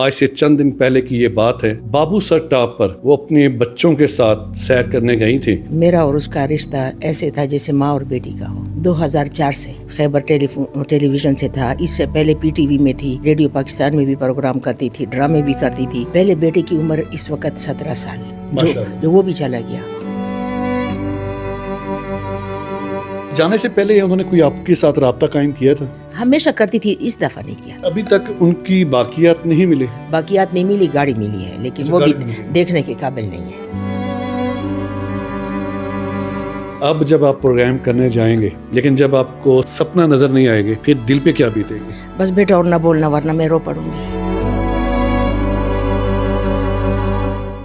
آج سے چند دن پہلے کی یہ بات ہے، بابو سر ٹاپ پر وہ اپنے بچوں کے ساتھ سیر کرنے گئی تھی۔ میرا اور اس کا رشتہ ایسے تھا جیسے ماں اور بیٹی کا ہو۔ 2004 سے خیبر ٹیلی ویژن سے تھا، اس سے پہلے پی ٹی وی میں تھی، ریڈیو پاکستان میں بھی پروگرام کرتی تھی، ڈرامے بھی کرتی تھی۔ پہلے بیٹے کی عمر اس وقت 17 سال جو وہ بھی چلا گیا۔ جانے سے پہلے انہوں نے کوئی آپ کے ساتھ رابطہ قائم کیا تھا؟ ہمیشہ کرتی تھی، اس دفعہ نہیں کیا۔ ابھی تک ان کی باقیات نہیں ملے؟ باقیات نہیں ملی، گاڑی ملی ہے، لیکن وہ بھی دیکھنے کے قابل نہیں ہے۔ اب جب آپ پروگرام کرنے جائیں گے، لیکن جب آپ کو سپنا نظر نہیں آئے گے، پھر دل پہ کیا بیتے گی؟ بس بیٹا اور نہ بولنا ورنہ میں رو پڑوں گی۔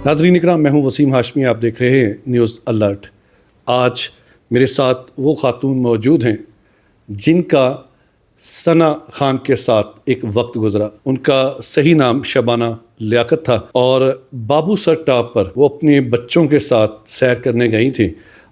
ناظرین اکرام، میں ہوں وسیم ہاشمی، آپ دیکھ رہے ہیں نیوز الرٹ۔ آج میرے ساتھ وہ خاتون موجود ہیں جن کا ثنا خان کے ساتھ ایک وقت گزرا۔ ان کا صحیح نام شبانہ لیاقت تھا، اور بابو سر ٹاپ پر وہ اپنے بچوں کے ساتھ سیر کرنے گئی تھیں۔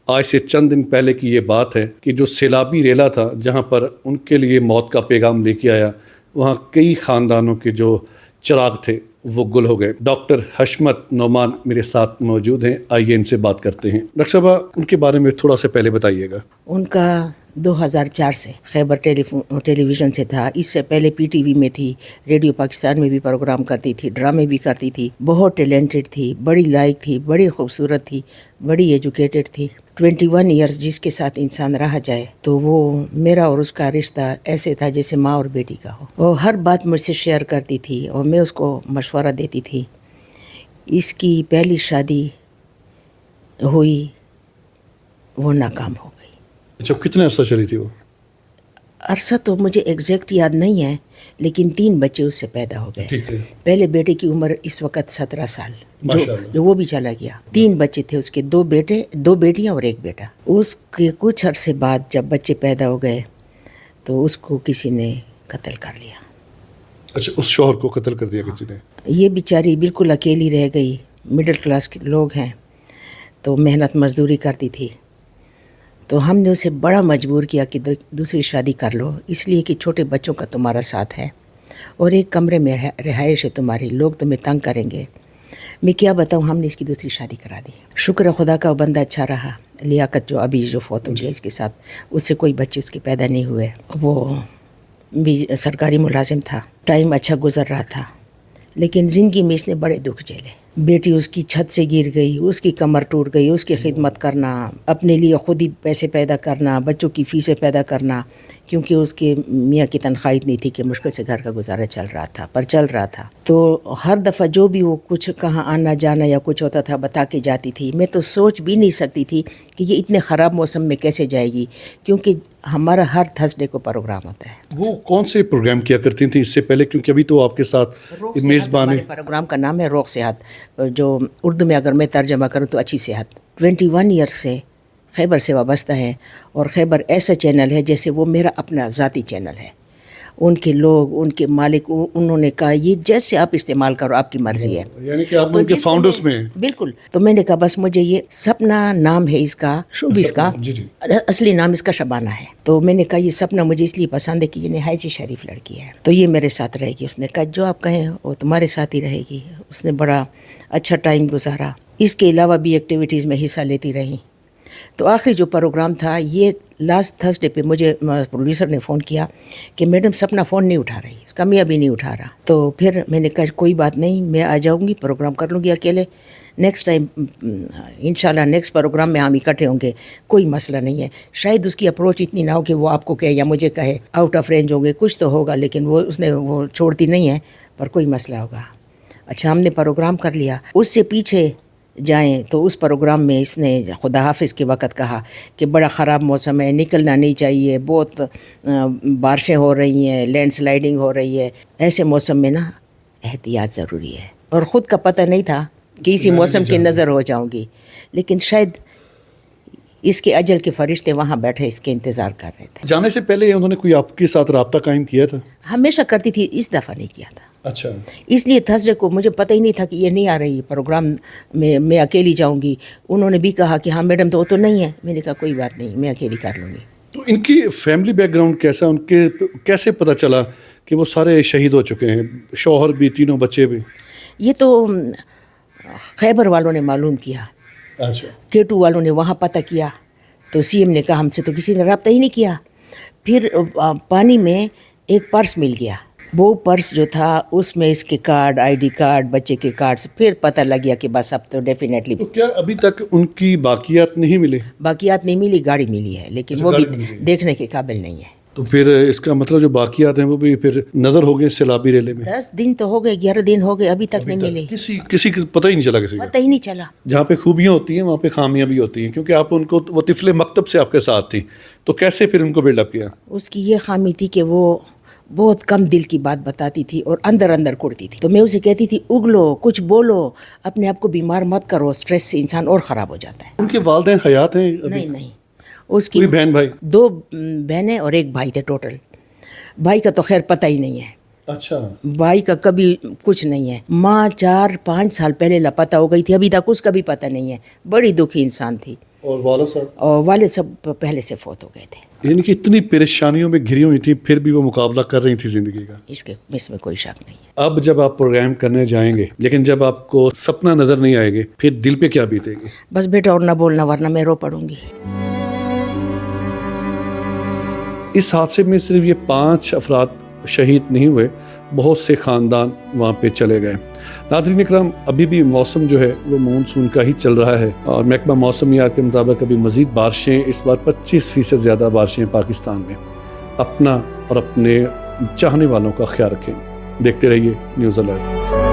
آج سے چند دن پہلے کی یہ بات ہے کہ جو سیلابی ریلا تھا، جہاں پر ان کے لیے موت کا پیغام لے کے آیا، وہاں کئی خاندانوں کے جو چراغ تھے وہ گل ہو گئے۔ ڈاکٹر حشمت نعمان میرے ساتھ موجود ہیں، آئیے ان سے بات کرتے ہیں۔ ڈاکٹر صاحبہ، ان کے بارے میں تھوڑا سا پہلے بتائیے گا۔ ان کا 2004 سے خیبر ٹیلی ویژن سے تھا، اس سے پہلے پی ٹی وی میں تھی، ریڈیو پاکستان میں بھی پروگرام کرتی تھی، ڈرامے بھی کرتی تھی۔ بہت ٹیلنٹڈ تھی، بڑی لائق تھی، بڑی خوبصورت تھی، بڑی ایجوکیٹڈ تھی۔ 21 ایئرز جس کے ساتھ انسان رہ جائے تو وہ میرا اور اس کا رشتہ ایسے تھا جیسے ماں اور بیٹی کا ہو۔ وہ ہر بات مجھ سے شیئر کرتی تھی اور میں اس کو مشورہ دیتی تھی۔ اس کی پہلی شادی ہوئی، وہ ناکام ہو گئی۔ اچھا، کتنے عرصہ چلی تھی وہ؟ عرصہ تو مجھے ایگزیکٹ یاد نہیں ہے، لیکن 3 بچے اس سے پیدا ہو گئے۔ پہلے بیٹے کی عمر اس وقت 17 سال جو وہ بھی چلا گیا۔ 3 بچے تھے اس کے، 2 بیٹے، 2 بیٹیاں اور 1 بیٹا۔ اس کے کچھ عرصے بعد جب بچے پیدا ہو گئے تو اس کو کسی نے قتل کر لیا۔ اچھا، اس شوہر کو قتل کر دیا کسی نے؟ یہ بیچاری بالکل اکیلی رہ گئی۔ مڈل کلاس کے لوگ ہیں تو محنت مزدوری کرتی تھی، تو ہم نے اسے بڑا مجبور کیا کہ دوسری شادی کر لو، اس لیے کہ چھوٹے بچوں کا تمہارا ساتھ ہے اور ایک کمرے میں رہائش ہے تمہاری، لوگ تمہیں تنگ کریں گے۔ میں کیا بتاؤں، ہم نے اس کی دوسری شادی کرا دی۔ شکر خدا کا، وہ بندہ اچھا رہا۔ لیاقت جو ابھی جو فوت ہو گیا، اس کے ساتھ اس سے کوئی بچے اس کے پیدا نہیں ہوئے۔ وہ بھی سرکاری ملازم تھا، ٹائم اچھا گزر رہا تھا، لیکن زندگی میں اس نے بڑے دکھ جھیلے۔ بیٹی اس کی چھت سے گر گئی، اس کی کمر ٹوٹ گئی، اس کی خدمت کرنا، اپنے لیے خود ہی پیسے پیدا کرنا، بچوں کی فیسیں پیدا کرنا، کیونکہ اس کے میاں کی تنخواہ اتنی تھی کہ مشکل سے گھر کا گزارا چل رہا تھا۔ تو ہر دفعہ جو بھی وہ کچھ کہاں آنا جانا یا کچھ ہوتا تھا بتا کے جاتی تھی۔ میں تو سوچ بھی نہیں سکتی تھی کہ یہ اتنے خراب موسم میں کیسے جائے گی، کیونکہ ہمارا ہر تھرسڈے کو پروگرام ہوتا ہے۔ وہ کون سے پروگرام کیا کرتی تھیں اس سے پہلے؟ کیونکہ ابھی تو آپ کے ساتھ میزبان پروگرام کا نام ہے روغ صحت، جو اردو میں اگر میں ترجمہ کروں تو اچھی صحت۔ 21 ایئر سے خیبر سے وابستہ ہے، اور خیبر ایسا چینل ہے جیسے وہ میرا اپنا ذاتی چینل ہے۔ ان کے لوگ، ان کے مالک، انہوں نے کہا یہ جیسے آپ استعمال کرو، آپ کی مرضی ہے، یعنی کہ آپ ان کے فاؤنڈرز میں ہیں۔ بالکل۔ تو میں نے کہا بس مجھے یہ سپنا نام ہے اس کا، شوبز کا، اصلی نام اس کا شبانہ ہے۔ تو میں نے کہا یہ سپنا مجھے اس لیے پسند ہے کہ یہ نہایت ہی شریف لڑکی ہے، تو یہ میرے ساتھ رہے گی۔ اس نے کہا جو آپ کہیں وہ تمہارے ساتھ ہی رہے گی۔ اس نے بڑا اچھا ٹائم گزارا، اس کے علاوہ بھی ایکٹیویٹیز میں حصہ لیتی رہی۔ تو آخری جو پروگرام تھا، یہ لاسٹ تھرسڈے پہ مجھے پروڈیوسر نے فون کیا کہ میڈم سپنا فون نہیں اٹھا رہی، اس کا میاں بھی نہیں اٹھا رہا۔ تو پھر میں نے کہا کوئی بات نہیں، میں آ جاؤں گی، پروگرام کر لوں گی اکیلے، نیکسٹ ٹائم انشاءاللہ نیکسٹ پروگرام میں ہم اکٹھے ہوں گے، کوئی مسئلہ نہیں ہے۔ شاید اس کی اپروچ اتنی نہ ہو کہ وہ آپ کو کہے یا مجھے کہے آؤٹ آف رینج ہوں گے، کچھ تو ہوگا، لیکن اس نے وہ چھوڑتی نہیں ہے، پر کوئی مسئلہ ہوگا۔ اچھا، ہم نے پروگرام کر لیا۔ اس سے پیچھے جائیں تو اس پروگرام میں اس نے خدا حافظ کے وقت کہا کہ بڑا خراب موسم ہے، نکلنا نہیں چاہیے، بہت بارشیں ہو رہی ہیں، لینڈ سلائڈنگ ہو رہی ہے، ایسے موسم میں نا احتیاط ضروری ہے۔ اور خود کا پتہ نہیں تھا کہ اسی موسم کی نظر ہو جاؤں گی، لیکن شاید اس کے اجل کے فرشتے وہاں بیٹھے اس کے انتظار کر رہے تھے۔ جانے سے پہلے انہوں نے کوئی آپ کے ساتھ رابطہ قائم کیا تھا؟ ہمیشہ کرتی تھی، اس دفعہ نہیں کیا تھا۔ اچھا، اس لیے تھرسڈے کو مجھے پتہ ہی نہیں تھا کہ یہ نہیں آ رہی پروگرام میں اکیلی جاؤں گی۔ انہوں نے بھی کہا کہ ہاں میڈم تو وہ تو نہیں ہے، میں نے کہا کوئی بات نہیں، میں اکیلی کر لوں گی۔ تو ان کی فیملی بیک گراؤنڈ کیسا، ان کے کیسے پتہ چلا کہ وہ سارے شہید ہو چکے ہیں، شوہر بھی، تینوں بچے بھی؟ یہ تو خیبر والوں نے معلوم کیا، اچھا، K2 والوں نے وہاں پتہ کیا، تو CM نے کہا ہم سے تو کسی نے رابطہ ہی نہیں کیا. پھر پانی میں ایک پرس مل گیا، وہ پرس جو تھا اس میں اس کے کارڈ، ID کارڈ، بچے کے کارڈ سے پھر پتہ لگ گیا کہ بس اب تو ڈیفینیٹلی. تو کیا ابھی تک ان کی باقیات نہیں ملے؟ باقیات نہیں ملی، گاڑی ملی ہے لیکن وہ بھی دیکھنے کے قابل نہیں ہے. تو پھر اس کا مطلب جو باقیات ہیں وہ بھی پھر نظر ہو گئے سیلابی ریلے میں؟ 10 دن تو ہو گئے، 11 دن ہو گئے، ابھی تک نہیں ملے. کسی کو پتہ ہی نہیں چلا، کسی کو پتہ ہی نہیں چلا. جہاں پہ خوبیاں ہوتی ہیں وہاں پہ خامیاں بھی ہوتی ہیں، کیونکہ آپ ان کو، وہ طفل مکتب سے آپ کے ساتھ تھی، تو کیسے پھر ان کو بلڈ اپ کیا؟ اس کی یہ خامی تھی کہ وہ بہت کم دل کی بات بتاتی تھی اور اندر اندر کڑتی تھی. تو میں اسے کہتی تھی اگلو، کچھ بولو، اپنے آپ کو بیمار مت کرو، سٹریس سے انسان اور خراب ہو جاتا ہے. ان کے والدین حیات ہیں ابھی؟ نہیں، اس کی کوئی بہن بھائی؟ 2 بہنیں اور 1 بھائی تھے ٹوٹل. بھائی کا تو خیر پتہ ہی نہیں ہے. اچھا. بھائی کا کبھی کچھ نہیں ہے. ماں 4-5 سال پہلے لاپتہ ہو گئی تھی، ابھی تک اس کا بھی پتہ نہیں ہے. بڑی دکھی انسان تھی. اور والد صاحب؟ اور والد صاحب پہلے سے فوت ہو گئے تھے. یعنی کہ اتنی پریشانیوں میں گھری ہوئی تھی، پھر بھی وہ مقابلہ کر رہی تھی زندگی کا. اس میں کوئی شک نہیں ہے. اب جب آپ پروگرام کرنے جائیں گے، لیکن جب آپ کو سپنا نظر نہیں آئے گے، پھر دل پہ کیا بیتے گی؟ بس بیٹا اور نہ بولنا ورنہ میں رو پڑوں گی. اس حادثے میں صرف یہ 5 افراد شہید نہیں ہوئے، بہت سے خاندان وہاں پہ چلے گئے. ناظرین اکرام، ابھی بھی موسم جو ہے وہ مونسون کا ہی چل رہا ہے، اور محکمہ موسمیات کے مطابق ابھی مزید بارشیں، اس بار 25% زیادہ بارشیں پاکستان میں. اپنا اور اپنے چاہنے والوں کا خیال رکھیں. دیکھتے رہیے نیوز الرٹ.